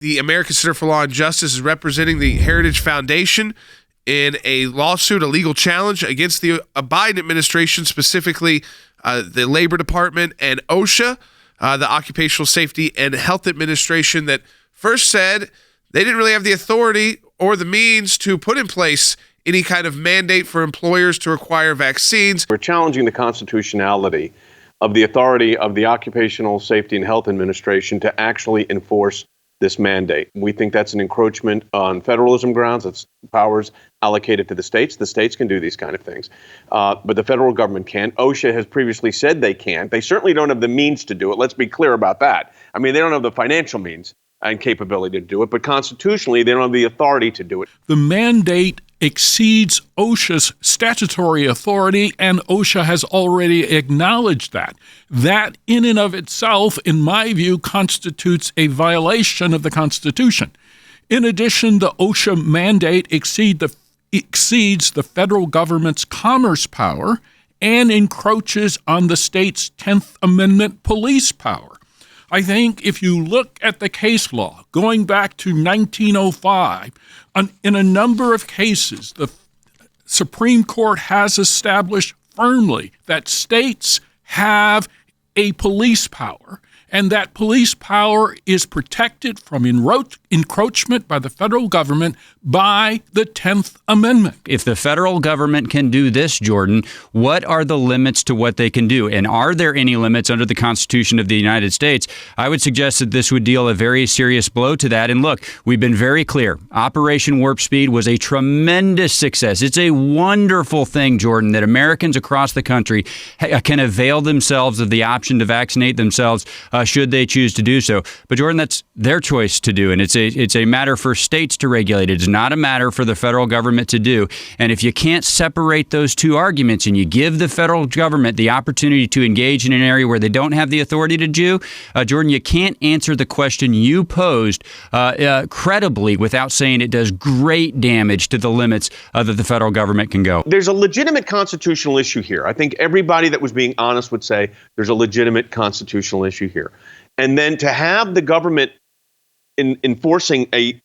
The American Center for Law and Justice is representing the Heritage Foundation in a lawsuit, a legal challenge against the Biden administration, specifically the Labor Department and OSHA, the Occupational Safety and Health Administration, that first said they didn't really have the authority or the means to put in place any kind of mandate for employers to require vaccines. We're challenging the constitutionality of the authority of the Occupational Safety and Health Administration to actually enforce this mandate. We think that's an encroachment on federalism grounds. It's powers allocated to the states. The states can do these kind of things, but the federal government can't. OSHA has previously said they can't. They certainly don't have the means to do it. Let's be clear about that. I mean, they don't have the financial means and capability to do it, but constitutionally, they don't have the authority to do it. The mandate exceeds OSHA's statutory authority, and OSHA has already acknowledged that. That, in and of itself, in my view, constitutes a violation of the Constitution. In addition, the OSHA mandate exceeds the federal government's commerce power and encroaches on the state's 10th Amendment police power. I think if you look at the case law going back to 1905, in a number of cases, the Supreme Court has established firmly that states have a police power, and that police power is protected from encroachment by the federal government by the 10th Amendment. If the federal government can do this, Jordan, what are the limits to what they can do? And are there any limits under the Constitution of the United States? I would suggest that this would deal a very serious blow to that. And look, we've been very clear. Operation Warp Speed was a tremendous success. It's a wonderful thing, Jordan, that Americans across the country can avail themselves of the option to vaccinate themselves should they choose to do so. But Jordan, that's their choice to do, and it's a matter for states to regulate. It's not a matter for the federal government to do. And if you can't separate those two arguments and you give the federal government the opportunity to engage in an area where they don't have the authority to do, Jordan, you can't answer the question you posed credibly without saying it does great damage to the limits that the federal government can go. There's a legitimate constitutional issue here. I think everybody that was being honest would say there's a legitimate constitutional issue here. And then to have the government enforcing a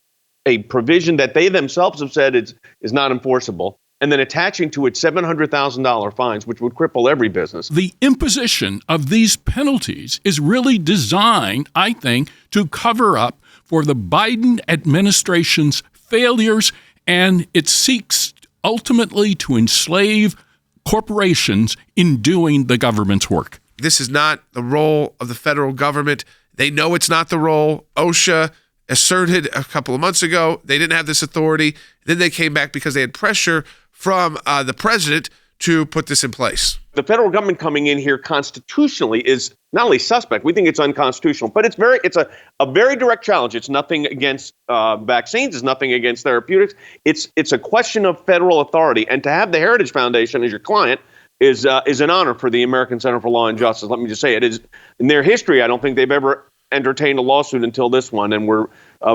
provision that they themselves have said is not enforceable, and then attaching to it $700,000 fines, which would cripple every business. The imposition of these penalties is really designed, I think, to cover up for the Biden administration's failures, and it seeks ultimately to enslave corporations in doing the government's work. This is not the role of the federal government. They know it's not the role. OSHA asserted a couple of months ago they didn't have this authority. Then they came back because they had pressure from the president to put this in place. The federal government coming in here constitutionally is not only suspect, we think it's unconstitutional, but it's a very direct challenge. It's nothing against vaccines. It's nothing against therapeutics. It's a question of federal authority. And to have the Heritage Foundation as your client is an honor for the American Center for Law and Justice. Let me just say it is in their history. I don't think they've ever entertained a lawsuit until this one, and we're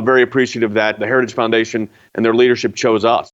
very appreciative that the Heritage Foundation and their leadership chose us.